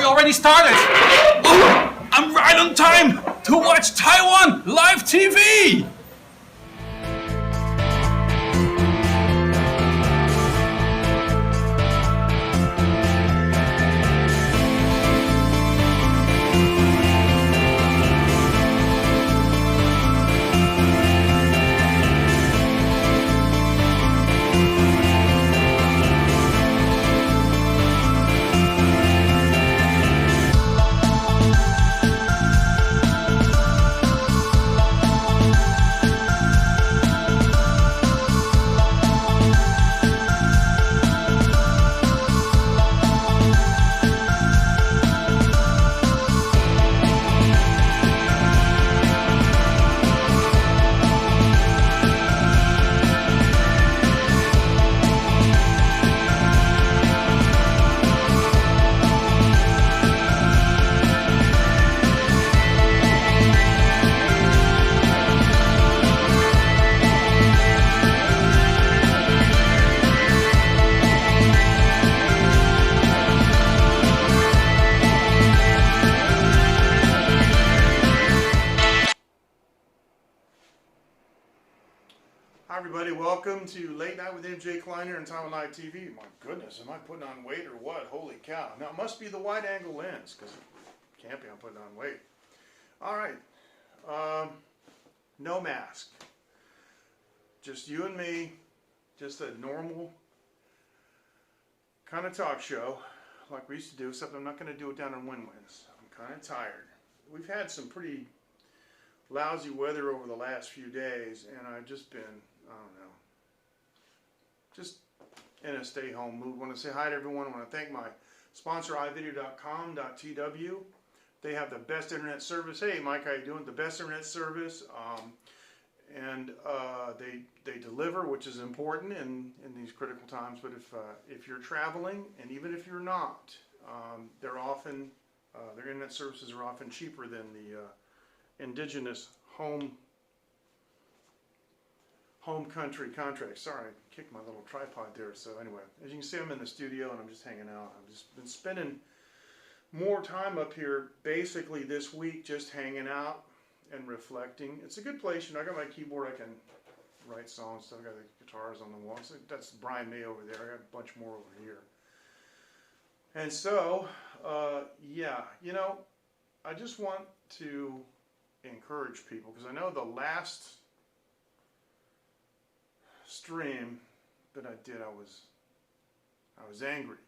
we already started? Oh, I'm right on time to watch Taiwan live TV! Hi everybody, welcome to Late Night with MJ Klein here on Taiwan Live TV. My goodness, am I putting on weight or what? Holy cow. Now it must be the wide angle lens, because it can't be I'm putting on weight. Alright, no mask. Just you and me, just a normal kind of talk show like we used to do, except I'm not going to do it down in Win-Wins. I'm kind of tired. We've had some pretty lousy weather over the last few days, and I've just been, I don't know, just in a stay-home mood. I want to say hi to everyone. I want to thank my sponsor, ivideo.com.tw. They have the best internet service. Hey, Mike, how you doing? The best internet service, and they deliver, which is important in these critical times. But if you're traveling, and even if you're not, they're often their internet services are often cheaper than the indigenous home country contract. Sorry, I kicked my little tripod there. So anyway, as you can see, I'm in the studio and I'm just hanging out. I've just been spending more time up here basically this week just hanging out and reflecting. It's a good place. You know, I got my keyboard. I can write songs. So I got the guitars on the wall. So that's Brian May over there. I got a bunch more over here. And so, yeah, you know, I just want to encourage people, because I know the last stream that I did, I was angry.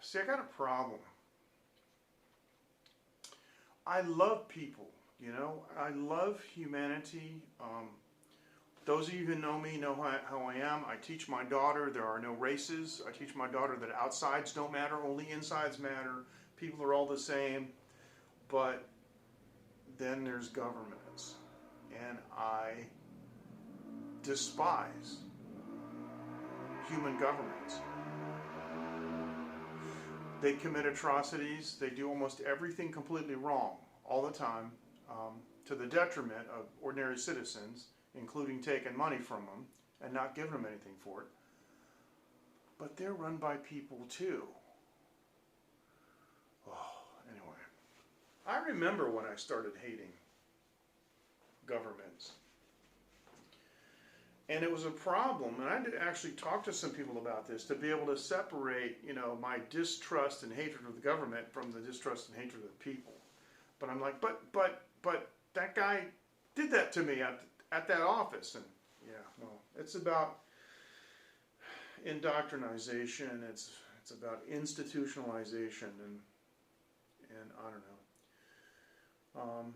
See, I got a problem. I love people, you know. I love humanity. Those of you who know me know how I am. I teach my daughter there are no races. I teach my daughter that outsides don't matter, only insides matter. People are all the same, but then there's governments, and I despise human governments. They commit atrocities. They do almost everything completely wrong all the time, to the detriment of ordinary citizens, including taking money from them and not giving them anything for it. But they're run by people too. Anyway, I remember when I started hating governments. And it was a problem, and I had to actually talk to some people about this to be able to separate, you know, my distrust and hatred of the government from the distrust and hatred of the people. But I'm like, but that guy did that to me at that office. And yeah, no, it's about indoctrination, it's about institutionalization, and I don't know.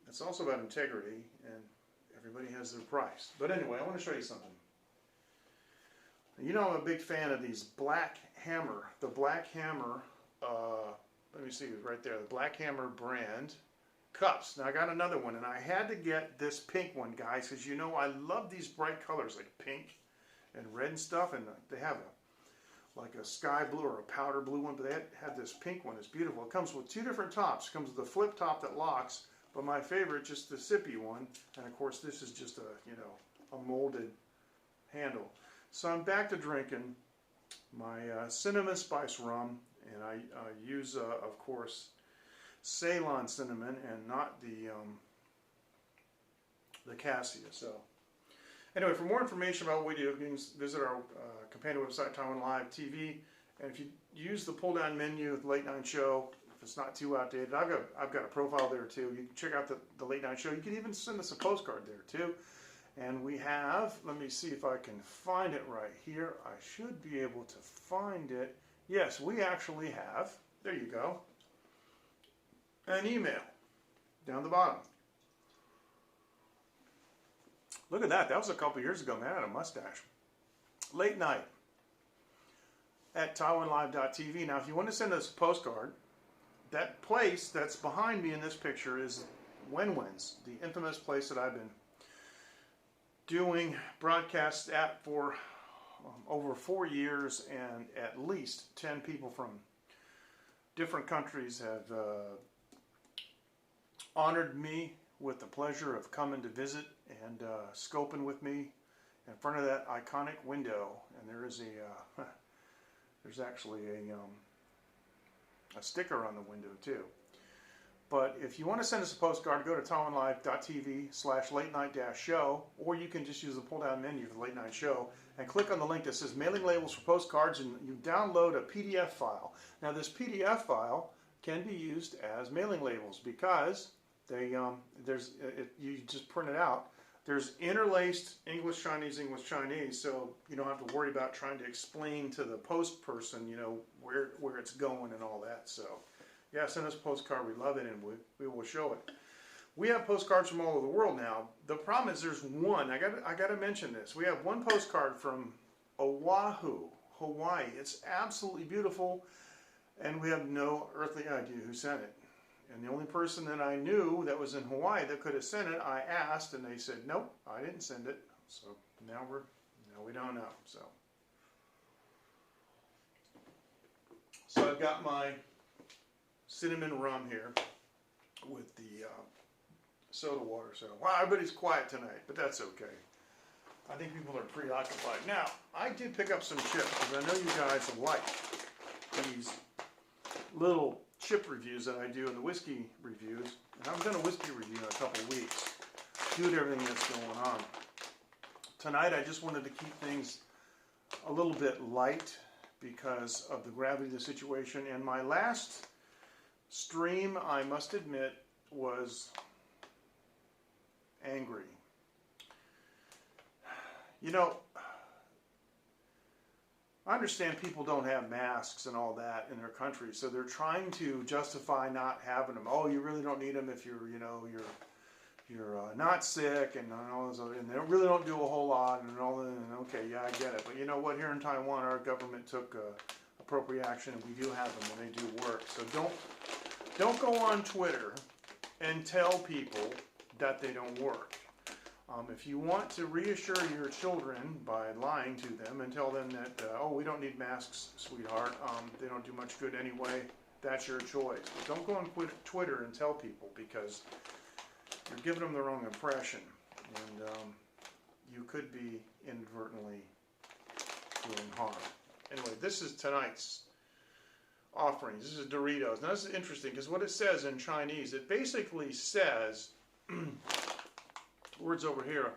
It's also about integrity, and everybody has their price. But anyway, I want to show you something. You know, I'm a big fan of these Black Hammer. The Black Hammer, let me see, right there, the Black Hammer brand cups. Now I got another one, and I had to get this pink one, guys, because you know I love these bright colors like pink and red and stuff, and they have like a sky blue or a powder blue one, but they had this pink one. It's beautiful. It comes with two different tops. It comes with a flip top that locks, but my favorite, just the sippy one, and of course this is just a, you know, a molded handle. So I'm back to drinking my cinnamon spice rum, and I use, of course, Ceylon cinnamon and not the cassia. So anyway, for more information about what we do, you can visit our companion website, Taiwan Live TV. And if you use the pull-down menu, the Late Night Show, if it's not too outdated, I've got a profile there too. You can check out the Late Night Show. You can even send us a postcard there too. And we have, let me see if I can find it right here. I should be able to find it. Yes, we actually have, there you go, an email down the bottom. Look at that. That was a couple years ago, man. I had a mustache. Late night at TaiwanLive.tv. Now, if you want to send us a postcard, that place that's behind me in this picture is Wenwen's, the infamous place that I've been doing broadcasts at for over 4 years, and at least 10 people from different countries have honored me with the pleasure of coming to visit and scoping with me in front of that iconic window. And there is there's actually a sticker on the window too. But if you want to send us a postcard, go to TaiwanLive.tv/late-night-show, or you can just use the pull-down menu for the Late Night Show and click on the link that says Mailing Labels for Postcards, and you download a PDF file. Now, this PDF file can be used as mailing labels because they you just print it out. There's interlaced English, Chinese, so you don't have to worry about trying to explain to the post person, you know, where it's going and all that. So, yeah, send us a postcard. We love it, and we will show it. We have postcards from all over the world now. The problem is there's one. I got to mention this. We have one postcard from Oahu, Hawaii. It's absolutely beautiful, and we have no earthly idea who sent it. And the only person that I knew that was in Hawaii that could have sent it, I asked, and they said, nope, I didn't send it. So now we don't know. So I've got my cinnamon rum here with the soda water. So, wow, everybody's quiet tonight, but that's okay. I think people are preoccupied. Now, I did pick up some chips because I know you guys like these little chip reviews that I do and the whiskey reviews. And I haven't done a whiskey review in a couple of weeks due to everything that's going on. Tonight, I just wanted to keep things a little bit light because of the gravity of the situation. And my last stream, I must admit, was angry. You know, I understand people don't have masks and all that in their country, so they're trying to justify not having them. Oh, you really don't need them if you're, you know, you're not sick and all those other, and they really don't do a whole lot and all that. And okay, yeah, I get it. But you know what? Here in Taiwan, our government took appropriate action, and we do have them, and they do work. So don't go on Twitter and tell people that they don't work. If you want to reassure your children by lying to them and tell them that, oh, we don't need masks, sweetheart, they don't do much good anyway, that's your choice. But don't go on Twitter and tell people, because you're giving them the wrong impression, and you could be inadvertently doing harm. Anyway, this is tonight's offerings. This is Doritos. Now, this is interesting because what it says in Chinese, it basically says, words over here,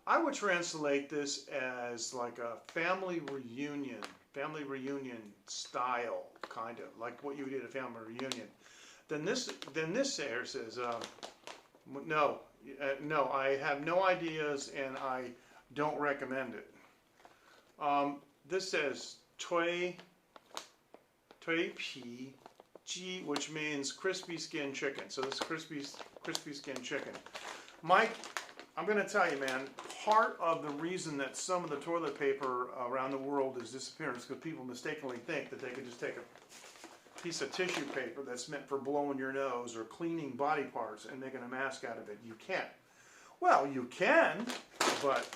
I would translate this as like a family reunion style, kind of like what you would do at a family reunion. Then this here says, no, I have no ideas and I don't recommend it. This says Tui Pi Ji, which means crispy skin chicken. So this crispy skin chicken. Mike, I'm going to tell you, man, part of the reason that some of the toilet paper around the world is disappearing is because people mistakenly think that they can just take a piece of tissue paper that's meant for blowing your nose or cleaning body parts and making a mask out of it. You can't. Well, you can, but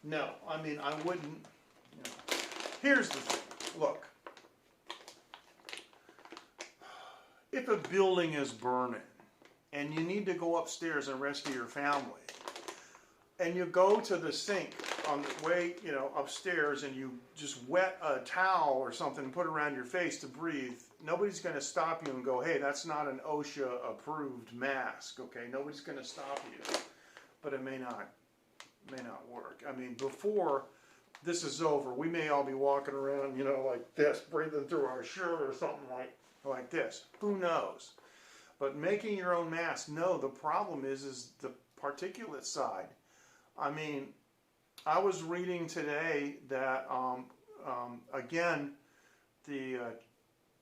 no. I mean, I wouldn't. You know. Here's the thing. Look. If a building is burning and you need to go upstairs and rescue your family, and you go to the sink on the way, you know, upstairs and you just wet a towel or something and put it around your face to breathe, nobody's going to stop you and go, hey, that's not an OSHA approved mask, okay? Nobody's going to stop you. But it may not work. I mean, before this is over, we may all be walking around, you know, like this, breathing through our shirt or something like this. Who knows? But making your own mask, no, the problem is the particulate side. I mean, I was reading today that, again, the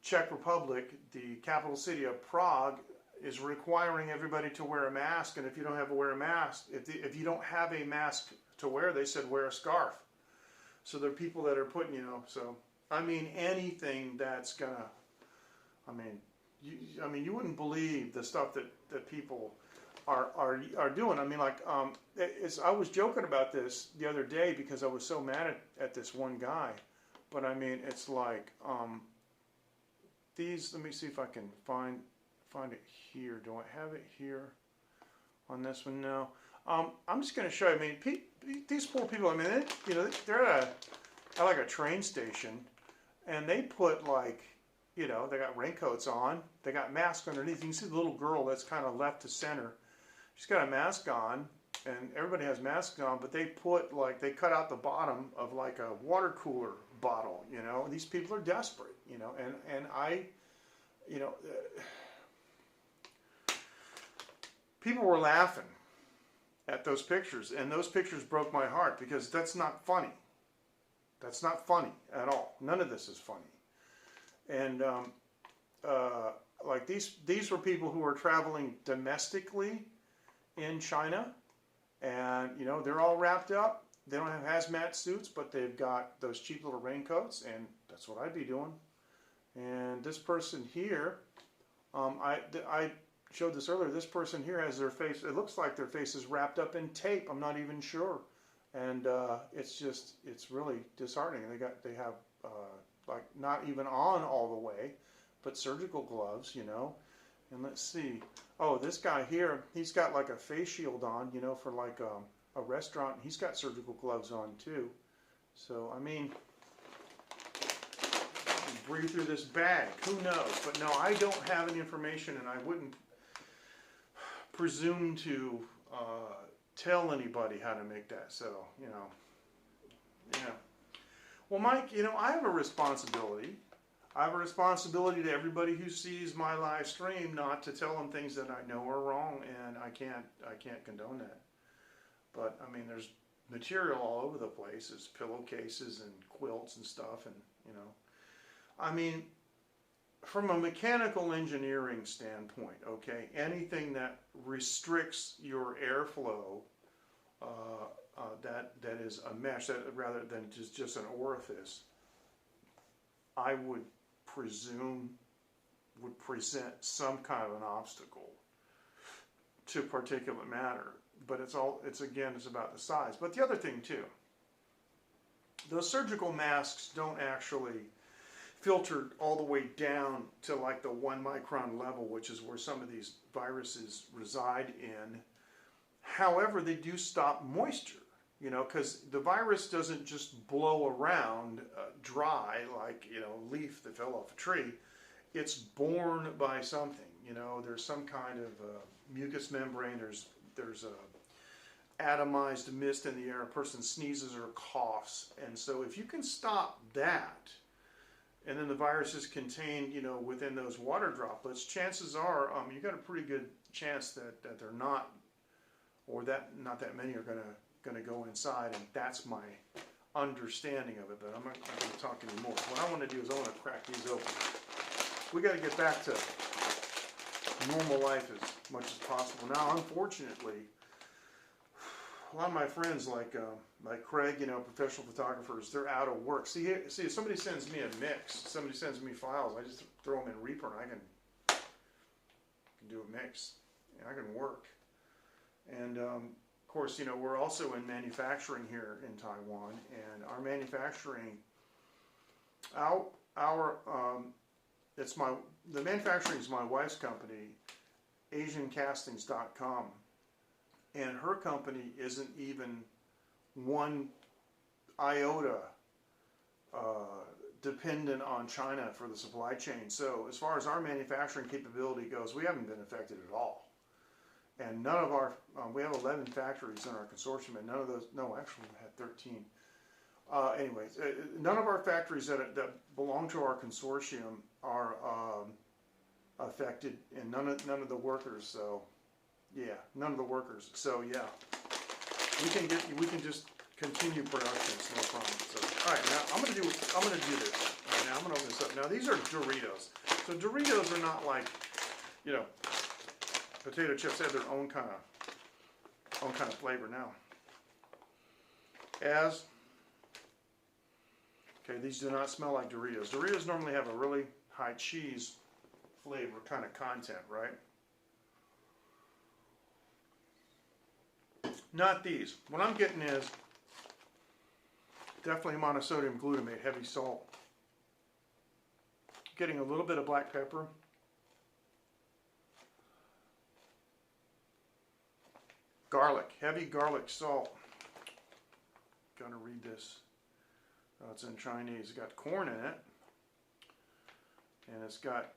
Czech Republic, the capital city of Prague, is requiring everybody to wear a mask. And if you don't have to wear a mask, if you don't have a mask to wear, they said wear a scarf. So there are people that are putting, you know, so, I mean, anything that's gonna, I mean, you wouldn't believe the stuff that people are doing. I mean, like, I was joking about this the other day because I was so mad at this one guy. But I mean, it's like, these, let me see if I can find it here. Do I have it here on this one? No. I'm just going to show you. I mean, these poor people, I mean, they're at like a train station, and they put like, you know, they got raincoats on, they got masks underneath. You can see the little girl that's kind of left to center. She's got a mask on, and everybody has masks on, but they cut out the bottom of like a water cooler bottle, you know. These people are desperate, you know, and I, you know, people were laughing at those pictures, and those pictures broke my heart because that's not funny. That's not funny at all. None of this is funny. And like these were people who were traveling domestically in China, and you know, they're all wrapped up. They don't have hazmat suits, but they've got those cheap little raincoats, and that's what I'd be doing. And this person here, I showed this earlier. This person here has their face, it looks like their face is wrapped up in tape. I'm not even sure. And it's really disheartening. They have like not even on all the way, but surgical gloves, you know. And let's see. Oh, this guy here, he's got like a face shield on, you know, for like a restaurant. He's got surgical gloves on too. So, I mean, breathe through this bag. Who knows? But no, I don't have any information, and I wouldn't presume to tell anybody how to make that. So, you know, yeah. Well, Mike, you know, I have a responsibility. I have a responsibility to everybody who sees my live stream not to tell them things that I know are wrong, and I can't condone that. But I mean, there's material all over the place. There's pillowcases and quilts and stuff, and you know, I mean, from a mechanical engineering standpoint, okay, anything that restricts your airflow, that is a mesh, that rather than just an orifice, I would presume would present some kind of an obstacle to particulate matter. But it's about the size. But the other thing too, those surgical masks don't actually filter all the way down to like the 1 micron level, which is where some of these viruses reside in. However, they do stop moisture, you know, because the virus doesn't just blow around dry like, you know, a leaf that fell off a tree. It's borne by something, you know. There's some kind of mucous membrane. There's a atomized mist in the air. A person sneezes or coughs, and so if you can stop that, and then the virus is contained, you know, within those water droplets, chances are you got a pretty good chance that they're not, or that not that many are gonna go inside, and that's my understanding of it. But I'm not going to talk anymore. What I want to do is I want to crack these open. We got to get back to normal life as much as possible. Now, unfortunately, a lot of my friends, like Craig, you know, professional photographers, they're out of work. See, if somebody sends me a mix, somebody sends me files, I just throw them in Reaper, and I can do a mix, and I can work. And of course, you know, we're also in manufacturing here in Taiwan, and our manufacturing, the manufacturing is my wife's company, AsianCastings.com, and her company isn't even 1 iota dependent on China for the supply chain. So as far as our manufacturing capability goes, we haven't been affected at all. And none of our, we have 11 factories in our consortium, and none of those, no, actually we had 13. Anyways, none of our factories that belong to our consortium are affected, and none of the workers. So, yeah, none of the workers. So, yeah, we can just continue production. It's no problem. So, all right, now I'm gonna do this. All right, now I'm gonna open this up. Now these are Doritos. So Doritos are not like, you know, potato chips. They have their own kind of flavor now. Okay, these do not smell like Doritos. Doritos normally have a really high cheese flavor kind of content, right? Not these. What I'm getting is definitely monosodium glutamate, heavy salt. Getting a little bit of black pepper. Garlic, heavy garlic salt. Gotta read this. It's in Chinese. It's got corn in it, and it's got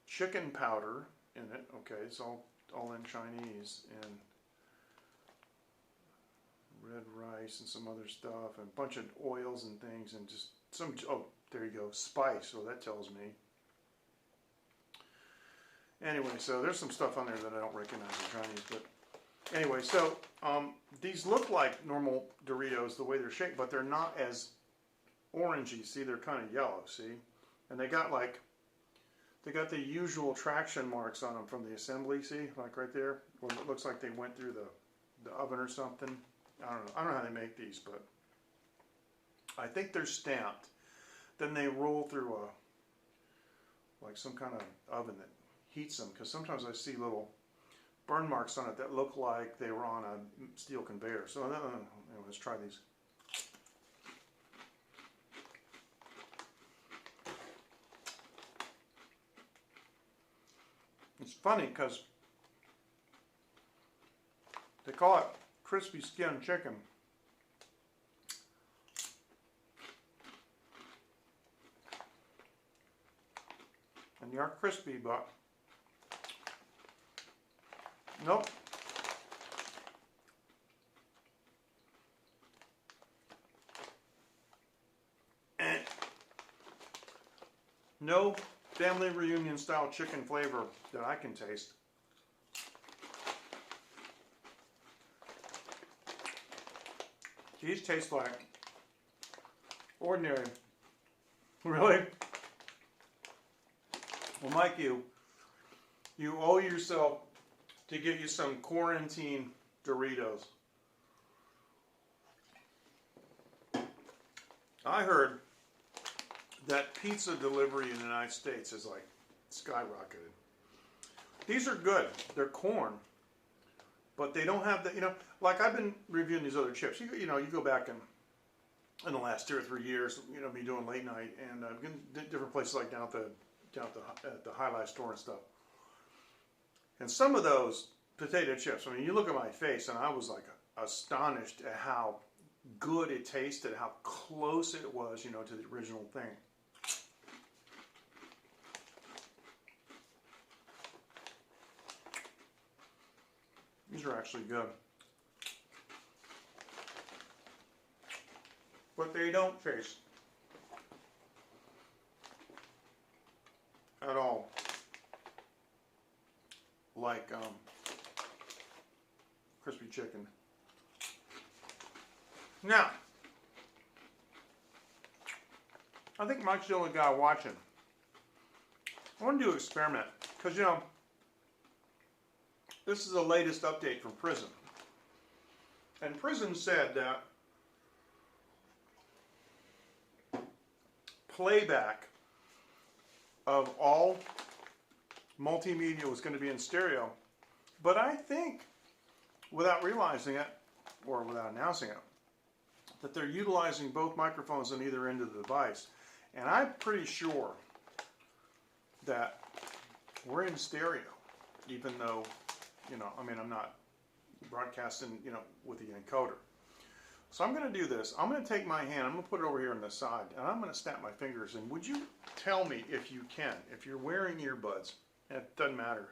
chicken powder in it. Okay, it's all in Chinese, and red rice and some other stuff, and a bunch of oils and things, and just some. Oh, there you go, spice. So that tells me. Anyway, so there's some stuff on there that I don't recognize in Chinese, but. Anyway, so these look like normal Doritos the way they're shaped, but they're not as orangey. See, they're kind of yellow, see? And they got the usual traction marks on them from the assembly, see? Like right there, where it looks like they went through the oven or something. I don't know. I don't know how they make these, but I think they're stamped. Then they roll through like some kind of oven that heats them, because sometimes I see little burn marks on it that look like they were on a steel conveyor. So anyway, let's try these. It's funny because they call it crispy skin chicken. And they are crispy, but nope. And no family reunion style chicken flavor that I can taste. These taste like ordinary. Really? Well, Mike, you owe yourself to get you some quarantine Doritos. I heard that pizza delivery in the United States is like skyrocketed. These are good. They're corn, but they don't have the, like I've been reviewing these other chips. You go back in the last 2 or 3 years, me doing late night, and I've been different places like down at the High Life store and stuff. And some of those potato chips, I mean, you look at my face, and I was like astonished at how good it tasted, how close it was, to the original thing. These are actually good. But they don't taste at all like crispy chicken. Now, I think Mike's the only guy watching. I want to do an experiment because, this is the latest update from prison. And prison said that playback of all multimedia was going to be in stereo. But I think, without realizing it, or without announcing it, that they're utilizing both microphones on either end of the device. And I'm pretty sure that we're in stereo, even though, I'm not broadcasting, with the encoder. So I'm going to do this. I'm going to take my hand, I'm going to put it over here on the side, and I'm going to snap my fingers. And would you tell me if you can, if you're wearing earbuds, and it doesn't matter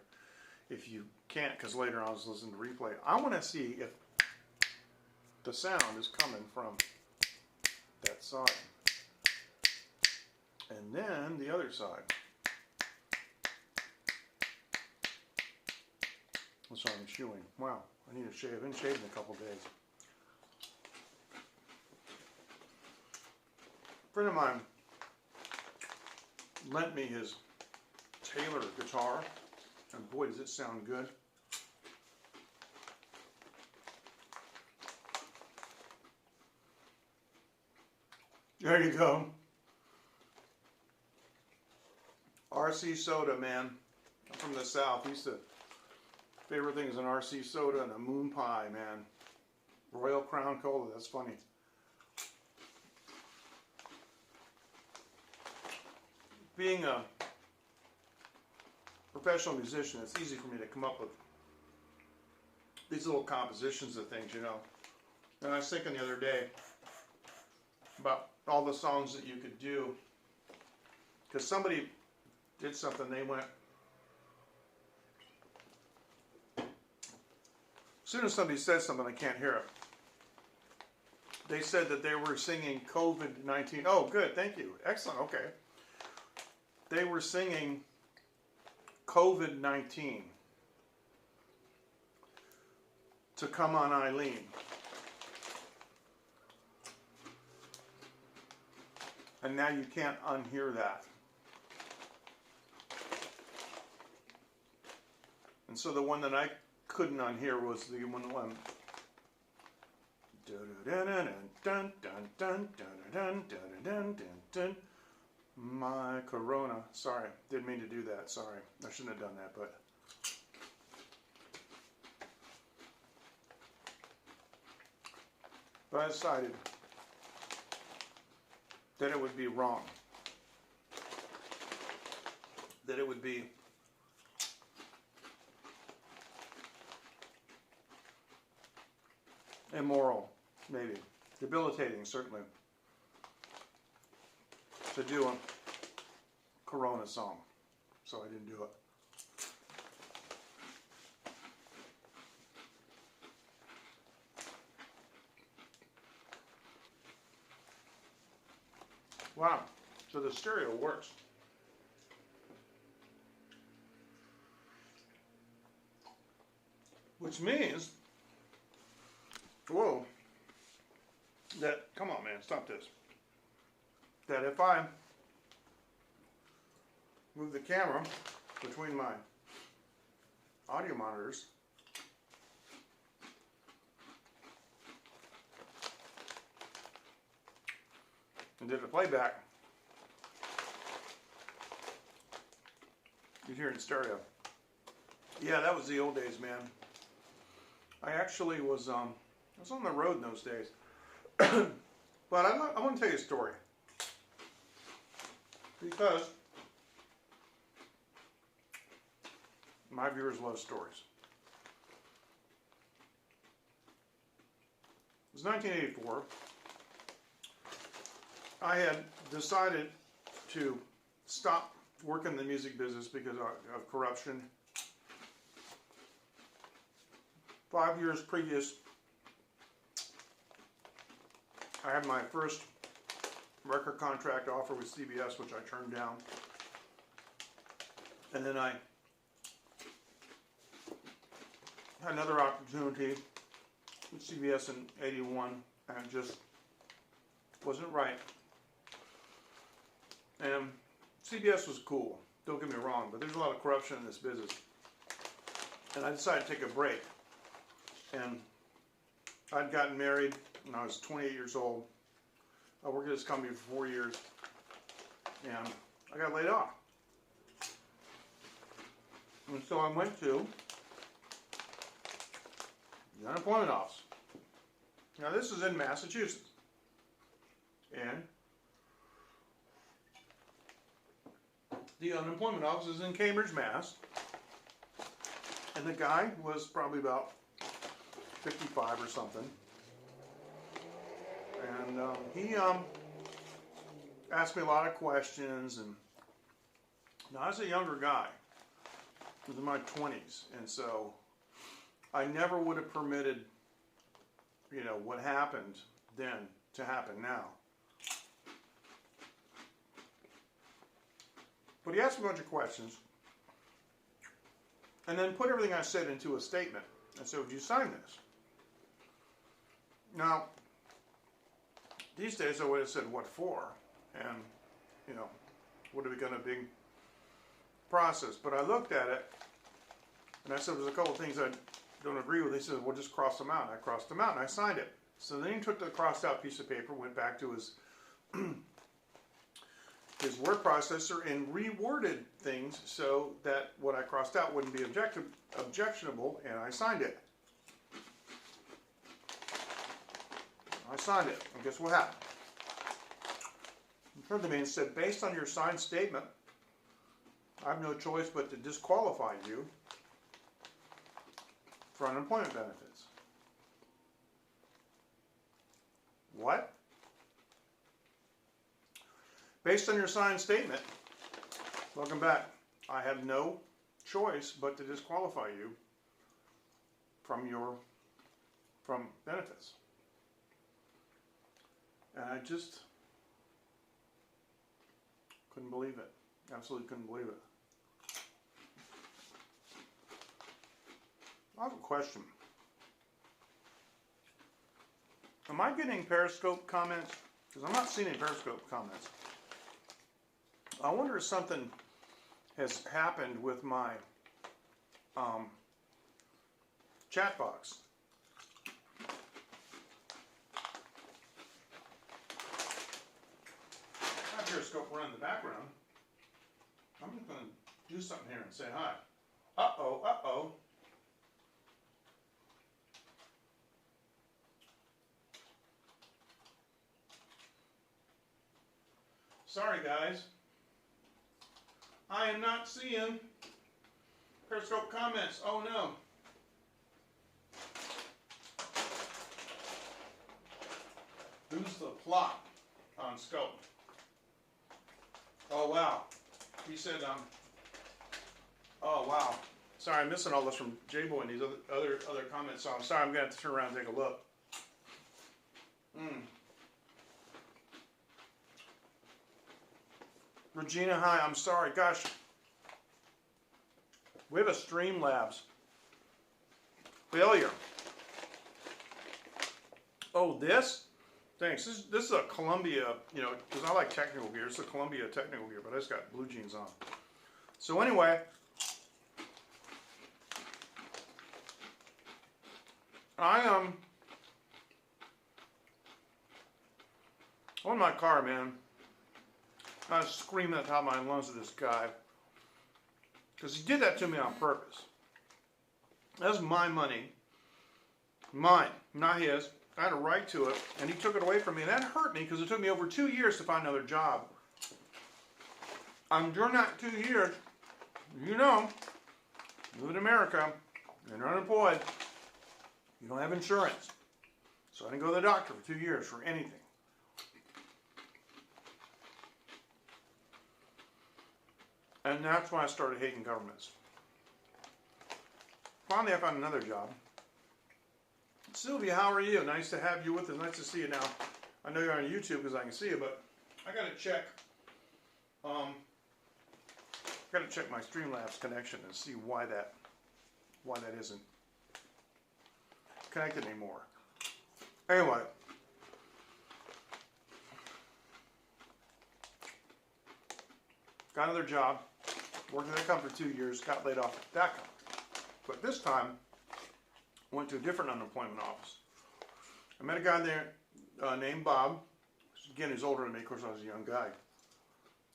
if you can't, because later on I was listening to replay. I want to see if the sound is coming from that side. And then the other side. That's what I'm chewing. Wow, I need to shave. I've been shaving in a couple days. A friend of mine lent me his Taylor guitar, and boy, does it sound good. There you go. RC soda, man. I'm from the South. Favorite thing is an RC soda and a moon pie, man. Royal Crown Cola, that's funny. Being a professional musician, it's easy for me to come up with these little compositions of things, you know. And I was thinking the other day about all the songs that you could do, because somebody did something, they went, as soon as somebody says something, I can't hear it. They said that they were singing COVID-19. Oh, good, thank you. Excellent, okay. They were singing COVID-19 to Come On Eileen. And now you can't unhear that. And so the one that I couldn't unhear was the one that went my Corona. Sorry, didn't mean to do that. Sorry, I shouldn't have done that, but I decided that it would be wrong. That it would be immoral, maybe. Debilitating, certainly. To do a Corona song. So I didn't do it. Wow, so the stereo works. Which means, whoa, that, come on man, stop this. That if I move the camera between my audio monitors, and did a playback, you'd hear it in stereo. Yeah, that was the old days, man. I actually was I was on the road in those days. But I want to tell you a story. Because my viewers love stories. It was 1984. I had decided to stop working in the music business because of corruption. 5 years previous, I had my first record contract offer with CBS, which I turned down. And then I had another opportunity with CBS in '81, and it just wasn't right. And CBS was cool, don't get me wrong, but there's a lot of corruption in this business. And I decided to take a break. And I'd gotten married when I was 28 years old. I worked at this company for 4 years, and I got laid off. And so I went to the unemployment office. Now this is in Massachusetts. And the unemployment office is in Cambridge, Mass. And the guy was probably about 55 or something. And he asked me a lot of questions. And now I was a younger guy. I was in my 20s. And so I never would have permitted, you know, what happened then to happen now. But he asked me a bunch of questions. And then put everything I said into a statement. And said, would you sign this? Now, these days I would have said, what for? And, you know, would have begun a big process. But I looked at it, and I said, there's a couple of things I don't agree with. He said, well, just cross them out. And I crossed them out, and I signed it. So then he took the crossed out piece of paper, went back to his his word processor, and reworded things so that what I crossed out wouldn't be objectionable, and I signed it. I signed it, and guess what happened? He turned to me and said, based on your signed statement, I have no choice but to disqualify you for unemployment benefits. What? Based on your signed statement, welcome back, I have no choice but to disqualify you from benefits. And I just couldn't believe it. Absolutely couldn't believe it. I have a question. Am I getting Periscope comments? Because I'm not seeing any Periscope comments. I wonder if something has happened with my chat box. I have Periscope running in the background. I'm just going to do something here and say hi. Uh-oh, uh-oh. Sorry, guys. I am not seeing Periscope comments. Oh, no. Who's the plot on Scope? Oh, wow. He said, oh, wow. Sorry, I'm missing all this from J-Boy and these other comments. So I'm sorry, I'm going to have to turn around and take a look. Regina, hi, I'm sorry. Gosh, we have a Streamlabs failure. Oh, this? Thanks. This is a Columbia, you know, because I like technical gear. It's a Columbia technical gear, but I just got blue jeans on. So anyway, I'm in my car, man. I was screaming at the top of my lungs at this guy because he did that to me on purpose. That's my money. Mine, not his. I had a right to it, and he took it away from me, and that hurt me because it took me over 2 years to find another job. During that 2 years, you know, you live in America, and you're unemployed, you don't have insurance. So I didn't go to the doctor for 2 years for anything. And that's when I started hating governments. Finally, I found another job. Sylvia, how are you? Nice to have you with us. Nice to see you now. I know you're on YouTube because I can see you, but I got to check. Got to check my Streamlabs connection and see why that isn't connected anymore. Anyway. Got another job. Worked at that company for 2 years. Got laid off at that company. But this time, went to a different unemployment office. I met a guy there named Bob. Again, he's older than me. Of course, I was a young guy.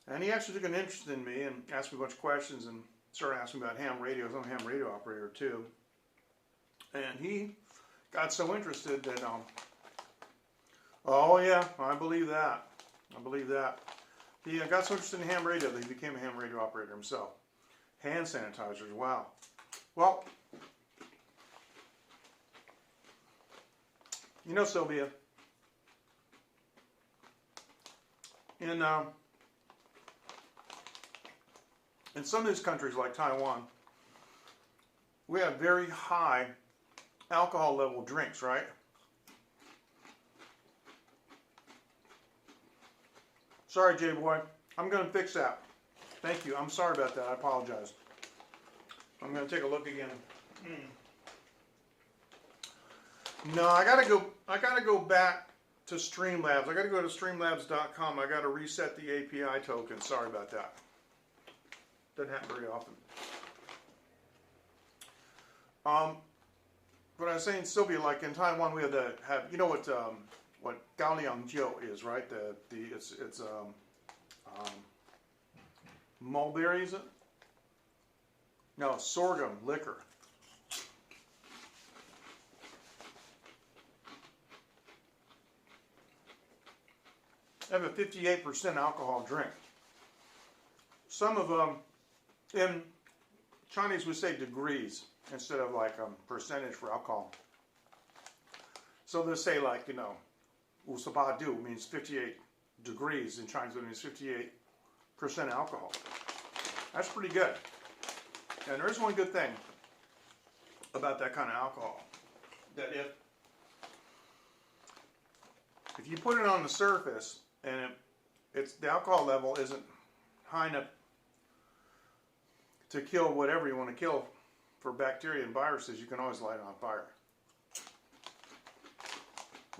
And he actually took an interest in me and asked me a bunch of questions and started asking me about ham radios. I'm a ham radio operator, too. And he got so interested that, oh, yeah, I believe that. I believe that. He got so interested in ham radio that he became a ham radio operator himself. Hand sanitizers, wow. Well, you know, Sylvia, in some of these countries like Taiwan, we have very high alcohol level drinks, right? Sorry, J-Boy. I'm going to fix that. Thank you. I'm sorry about that. I apologize. I'm going to take a look again. No, I gotta go back to Streamlabs. I gotta go to streamlabs.com. I gotta reset the API token. Sorry about that. Doesn't happen very often. But I was saying, Sylvia, like in Taiwan, we have you know what Gaoliangjiu is, right? It's mulberry, is it? No, sorghum liquor. I have a 58% alcohol drink. Some of them, in Chinese we say degrees instead of like percentage for alcohol. So they'll say like, you know, 58 means 58 degrees. In Chinese it means 58% alcohol. That's pretty good. And there is one good thing about that kind of alcohol. That if you put it on the surface, and the alcohol level isn't high enough to kill whatever you want to kill for bacteria and viruses, you can always light it on fire.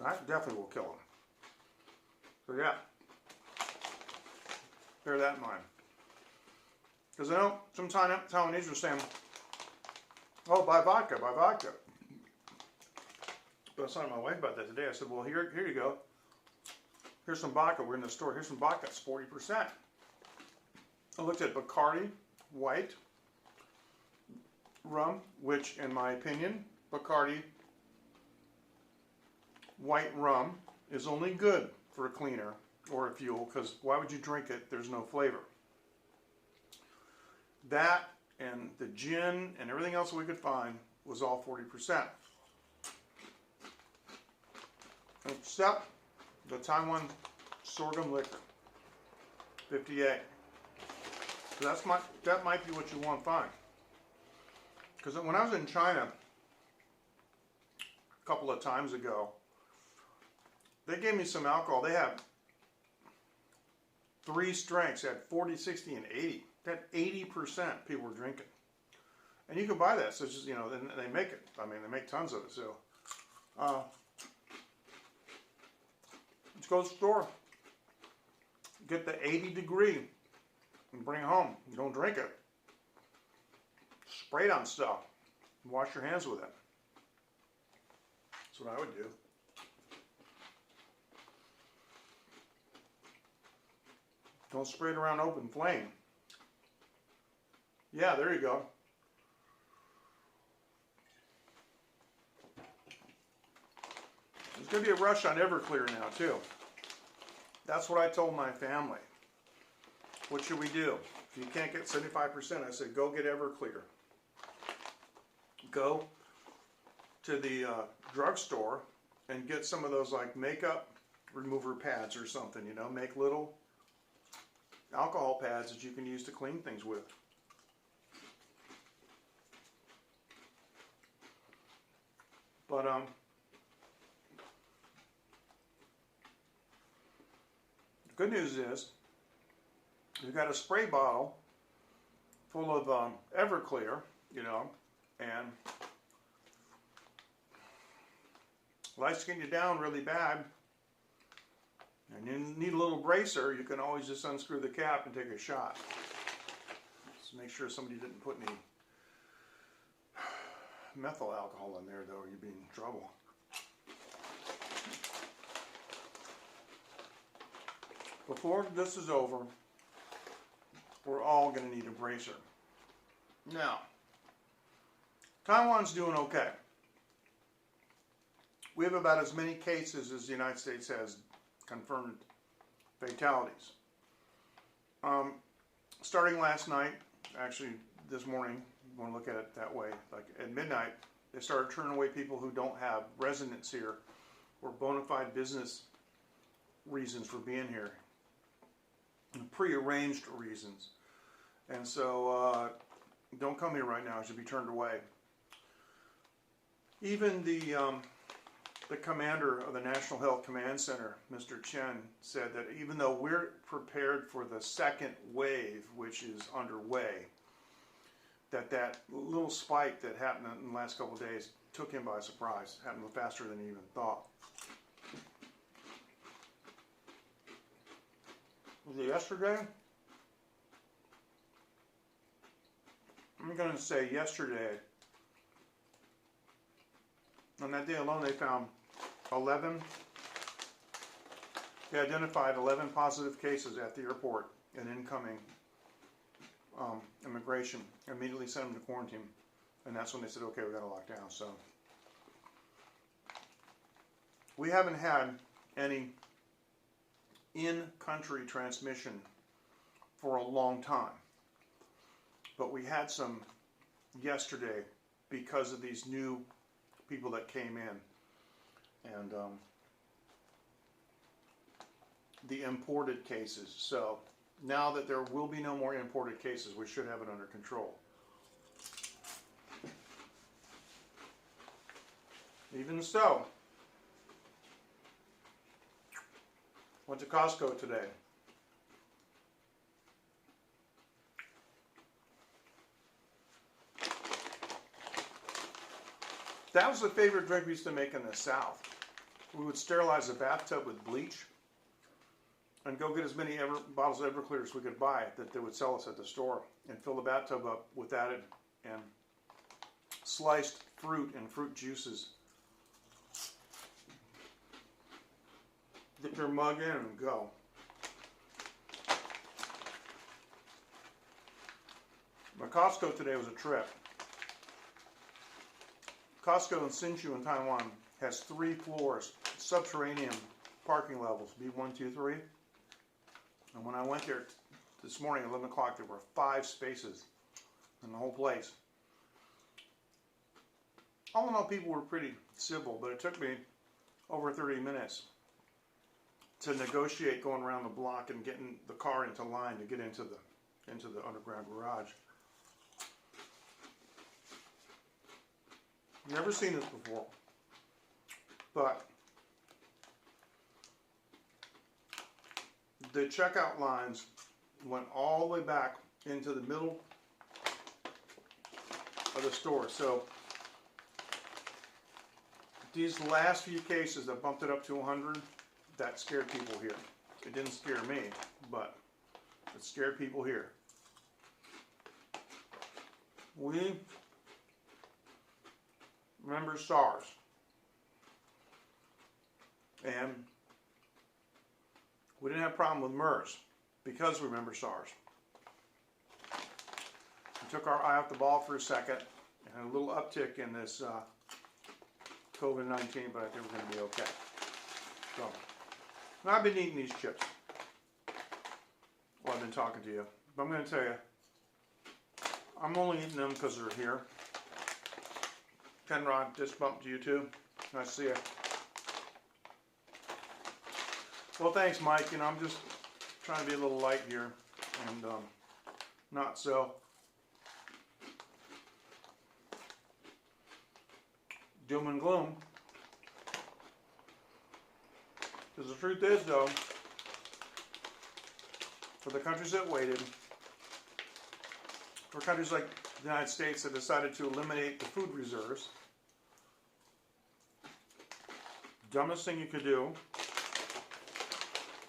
That definitely will kill them. So yeah, bear that in mind. Because I know some Taiwanese are saying, oh, buy vodka, buy vodka. But I was talking to my wife about that today. I said, well, here you go. Here's some vodka. We're in the store. Here's some vodka. It's 40%. I looked at Bacardi white rum, which, in my opinion, Bacardi white rum is only good for a cleaner or a fuel, because why would you drink it? There's no flavor. That and the gin and everything else we could find was all 40%. Except the Taiwan sorghum liquor, 58. So that might be what you want to find. Because when I was in China a couple of times ago, they gave me some alcohol. They had 3 strengths. They had 40, 60, and 80. That 80% people were drinking. And you can buy that. So it's just, you know, they make it. I mean, they make tons of it. So, let's go to the store. Get the 80 degree and bring it home. Don't drink it. Spray it on stuff. Wash your hands with it. That's what I would do. Don't spray it around open flame. Yeah, there you go. There's going to be a rush on Everclear now, too. That's what I told my family. What should we do? If you can't get 75%, I said, go get Everclear. Go to the drugstore and get some of those like makeup remover pads or something, you know, make little alcohol pads that you can use to clean things with. But the good news is you've got a spray bottle full of Everclear, you know, and life's getting you down really bad, and you need a little bracer, you can always just unscrew the cap and take a shot. Just make sure somebody didn't put any methyl alcohol in there, though, or you'd be in trouble. Before this is over, we're all going to need a bracer. Now, Taiwan's doing okay. We have about as many cases as the United States has confirmed fatalities. Starting last night, actually this morning, you want to look at it that way, like at midnight, they started turning away people who don't have residence here or bona fide business reasons for being here. prearranged reasons. And so don't come here right now, it should be turned away. Even the commander of the National Health Command Center, Mr. Chen, said that even though we're prepared for the second wave, which is underway, that little spike that happened in the last couple of days took him by surprise. Happened faster than he even thought. Was it yesterday? I'm going to say yesterday. On that day alone, they found 11. They identified 11 positive cases at the airport and incoming immigration. Immediately sent them to quarantine. And that's when they said, okay, we got to lock down. So we haven't had any in-country transmission for a long time. But we had some yesterday because of these new people that came in. And the imported cases. So now that there will be no more imported cases, we should have it under control. Even so, went to Costco today. That was the favorite drink we used to make in the South. We would sterilize a bathtub with bleach and go get as many bottles of Everclear as we could buy that they would sell us at the store and fill the bathtub up with that and sliced fruit and fruit juices. Dip your mug in and go. My Costco today was a trip. Costco in Hsinchu in Taiwan has 3 floors, subterranean parking levels, B1, 2, 3. And when I went there this morning at 11 o'clock, there were 5 spaces in the whole place. All in all, people were pretty civil, but it took me over 30 minutes to negotiate going around the block and getting the car into line to get into the underground garage. Never seen this before, but the checkout lines went all the way back into the middle of the store. So these last few cases that bumped it up to 100, that scared people here. It didn't scare me, but it scared people here. We remember SARS. And we didn't have a problem with MERS because we remember SARS. We took our eye off the ball for a second and had a little uptick in this COVID-19, but I think we're going to be okay. So, now I've been eating these chips while I've been talking to you. But I'm going to tell you, I'm only eating them because they're here. Kenrod, just bumped to you too. Nice to see you. Well, thanks, Mike. You know, I'm just trying to be a little light here, and not so. Doom and gloom. Because the truth is, though, for the countries that waited, for countries like the United States that decided to eliminate the food reserves, dumbest thing you could do,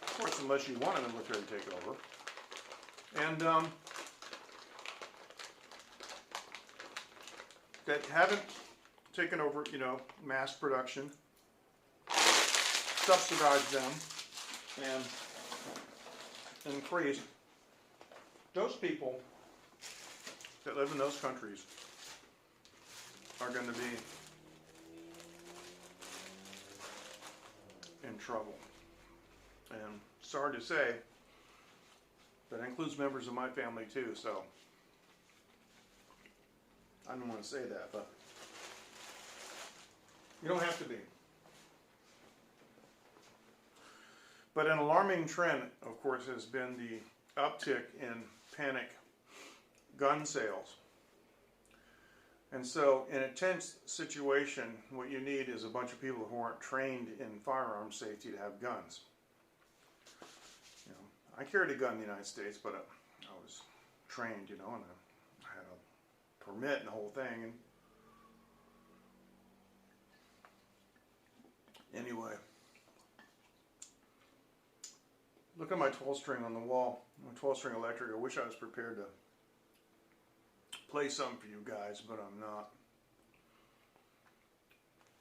of course, unless you want a military takeover, and that haven't taken over, you know, mass production, subsidized them, and increased. Those people that live in those countries are going to be in trouble. And sorry to say, that includes members of my family too, so I don't want to say that, but you don't have to be. But an alarming trend, of course, has been the uptick in panic gun sales. And so in a tense situation, what you need is a bunch of people who aren't trained in firearm safety to have guns. You know, I carried a gun in the United States, but I was trained, you know, and I had a permit and the whole thing. And anyway, look at my 12-string on the wall, my 12-string electric. I wish I was prepared to play some for you guys, but I'm not.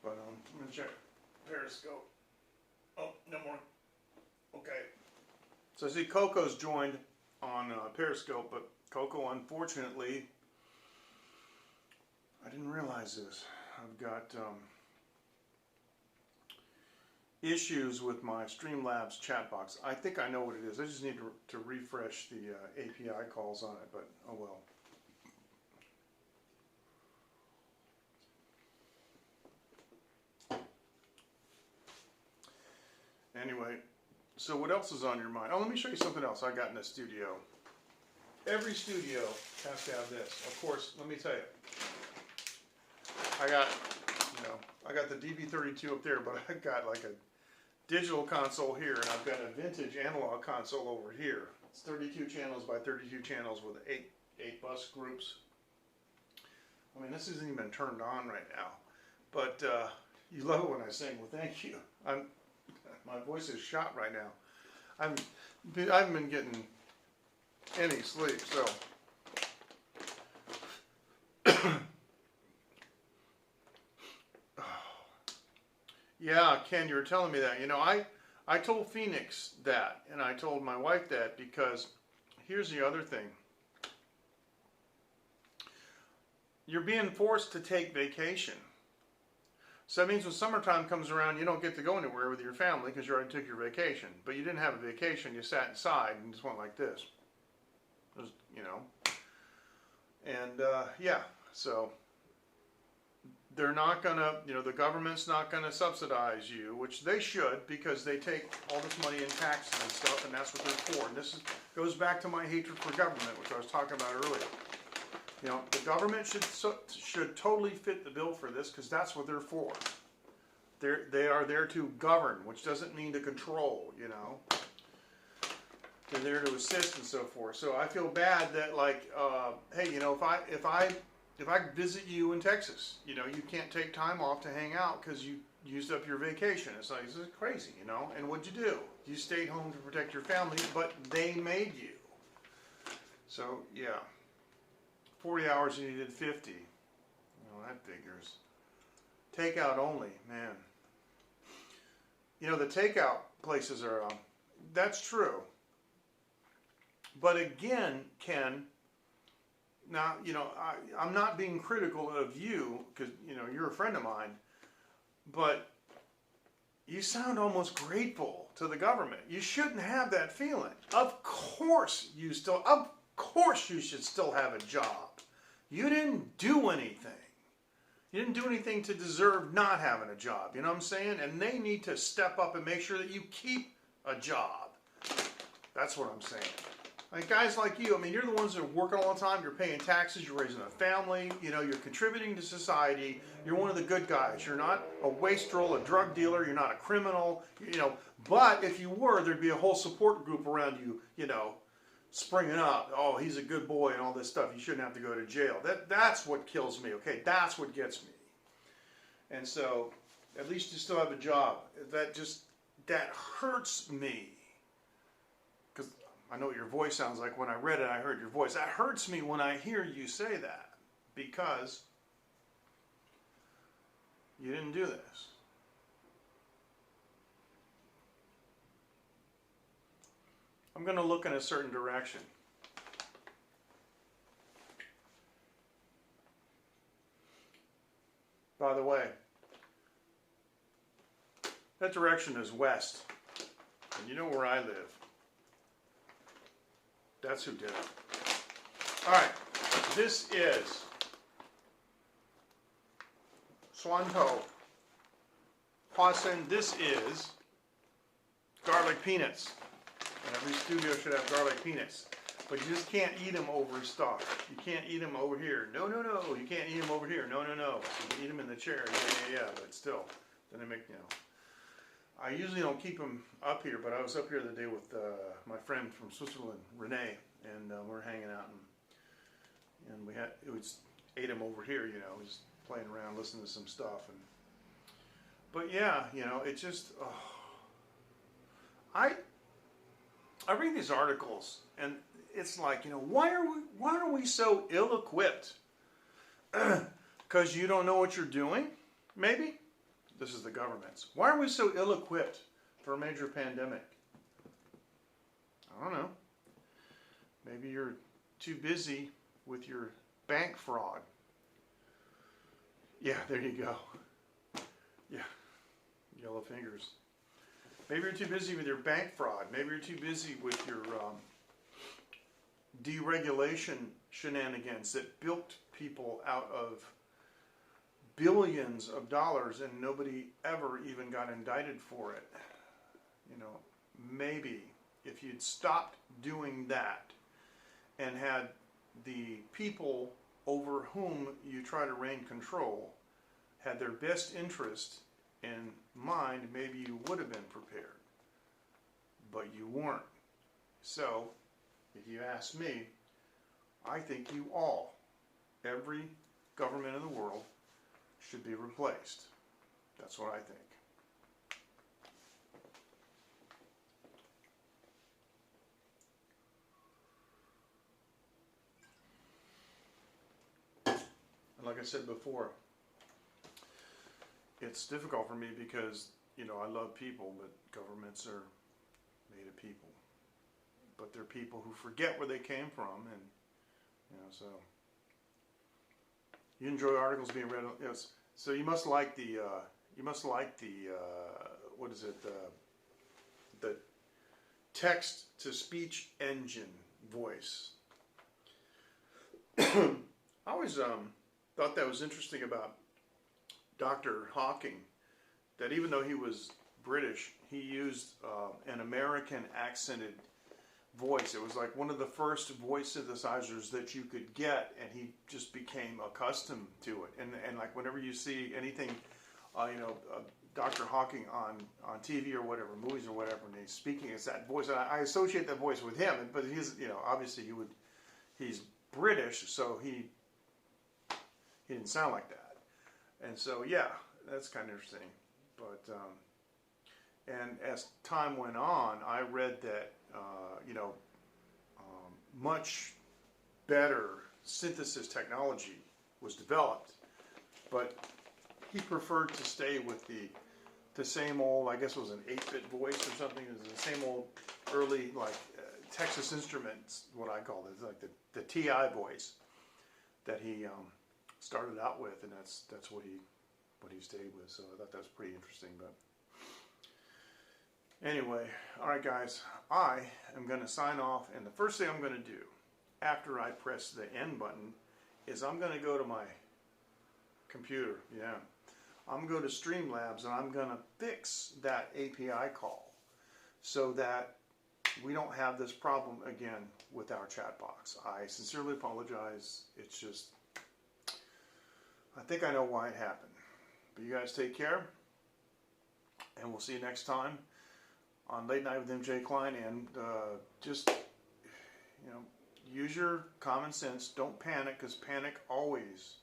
But I'm going to check Periscope. Oh, no more. Okay. So I see Coco's joined on Periscope, but Coco, unfortunately, I didn't realize this. I've got issues with my Streamlabs chat box. I think I know what it is. I just need to refresh the API calls on it, but oh well. Anyway, so what else is on your mind? Oh, let me show you something else I got in the studio. Every studio has to have this. Of course, let me tell you. I got the DB32 up there, but I got like a digital console here, and I've got a vintage analog console over here. It's 32 channels by 32 channels with eight bus groups. I mean, this isn't even turned on right now, but you love it when I sing. Well, thank you. My voice is shot right now. I haven't been getting any sleep, so. Yeah, Ken, you were telling me that. You know, I told Phoenix that, and I told my wife that, because here's the other thing. You're being forced to take vacation. So that means when summertime comes around, you don't get to go anywhere with your family because you already took your vacation. But you didn't have a vacation, you sat inside and just went like this. Just, you know. And yeah, so they're not going to, you know, the government's not going to subsidize you, which they should, because they take all this money in taxes and stuff, and that's what they're for. And this goes back to my hatred for government, which I was talking about earlier. You know, the government should totally fit the bill for this, because that's what they're for. They are there to govern, which doesn't mean to control, you know. They're there to assist and so forth. So I feel bad that, like, hey, you know, if I visit you in Texas, you know, you can't take time off to hang out because you used up your vacation. It's like, this is crazy, you know. And what'd you do? You stayed home to protect your family, but they made you. So yeah. 40 hours and you did 50. Well, that figures. Takeout only, man. You know, the takeout places are, that's true. But again, Ken, now, you know, I'm not being critical of you, because, you know, you're a friend of mine, but you sound almost grateful to the government. You shouldn't have that feeling. Of course you should still have a job. You didn't do anything. You didn't do anything to deserve not having a job. You know what I'm saying? And they need to step up and make sure that you keep a job. That's what I'm saying. Like guys like you, I mean, you're the ones that are working all the time. You're paying taxes. You're raising a family. You know, you're contributing to society. You're one of the good guys. You're not a wastrel, a drug dealer. You're not a criminal. You know, but if you were, there'd be a whole support group around you, you know, springing up. Oh, he's a good boy and all this stuff. You shouldn't have to go to jail. That's what kills me, okay? That's what gets me. And so, at least you still have a job. That hurts me. Because I know what your voice sounds like. When I read it, I heard your voice. That hurts me when I hear you say that. Because you didn't do this. I'm going to look in a certain direction. By the way, that direction is west. And you know where I live. That's who did it. All right, this is Swanto. Hwasen, this is garlic peanuts. And every studio should have garlic peanuts. But you just can't eat them over stock. You can't eat them over here. No, no, no. You can't eat them over here. No, no, no. You can eat them in the chair. Yeah. But still, then they make, I usually don't keep them up here, but I was up here the other day with my friend from Switzerland, Renee, and we're hanging out, and we ate them over here, just playing around, listening to some stuff, but yeah, it just, I read these articles, and it's like, why are we so ill-equipped? Because you don't know what you're doing, maybe? This is the government's. Why are we so ill-equipped for a major pandemic? I don't know. Maybe you're too busy with your bank fraud. Yeah, there you go. Yeah, yellow fingers. Maybe you're too busy with your bank fraud. Maybe you're too busy with your deregulation shenanigans that bilked people out of billions of dollars and nobody ever even got indicted for it. Maybe if you'd stopped doing that and had the people over whom you try to reign control had their best interest in mind, maybe you would have been prepared. But you weren't. So, if you ask me, I think you all, every government in the world, should be replaced. That's what I think. And like I said before, it's difficult for me because, I love people, but governments are made of people. But they're people who forget where they came from, and, so. You enjoy articles being read, yes. So you must like the, what is it, the text-to-speech engine voice. I always thought that was interesting about Dr. Hawking, that even though he was British, he used an American accented voice. It was like one of the first voice synthesizers that you could get, and he just became accustomed to it. And like whenever you see anything, Dr. Hawking on TV or whatever, movies or whatever, and he's speaking, it's that voice. And I associate that voice with him, but he's, obviously he's British, so he didn't sound like that. And so, yeah, that's kind of interesting. But, and as time went on, I read that, much better synthesis technology was developed, but he preferred to stay with the same old, I guess it was an 8-bit voice or something. It was the same old early, Texas Instruments, what I call it, like the TI voice that he started out with, and that's what he stayed with. So I thought that was pretty interesting. But anyway, all right, guys, I am going to sign off, and the first thing I'm going to do after I press the end button is I'm going to go to my computer. Yeah, I'm going to go to Streamlabs, and I'm going to fix that API call so that we don't have this problem again with our chat box. I sincerely apologize. It's just, I think I know why it happened. But you guys take care, and we'll see you next time on Late Night with MJ Klein. And just, use your common sense. Don't panic, because panic always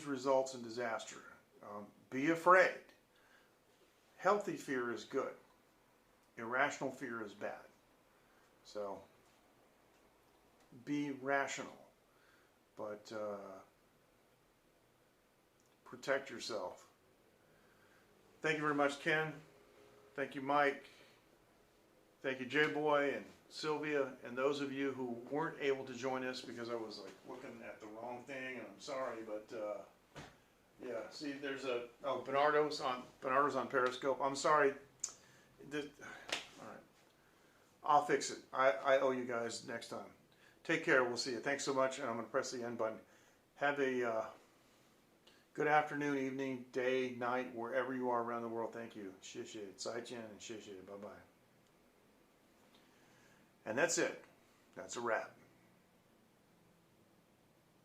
results in disaster. Be afraid. Healthy fear is good. Irrational fear is bad. So, be rational, but protect yourself. Thank you very much, Ken. Thank you, Mike. Thank you, J-Boy and Sylvia, and those of you who weren't able to join us because I was looking at the wrong thing, and I'm sorry, but yeah. See, there's Bernardo's on Periscope. I'm sorry. All right, I'll fix it. I owe you guys next time. Take care. We'll see you. Thanks so much, and I'm going to press the end button. Have a Good afternoon, evening, day, night, wherever you are around the world. Thank you. 谢谢, 再见, and 谢谢, bye-bye. And that's it. That's a wrap.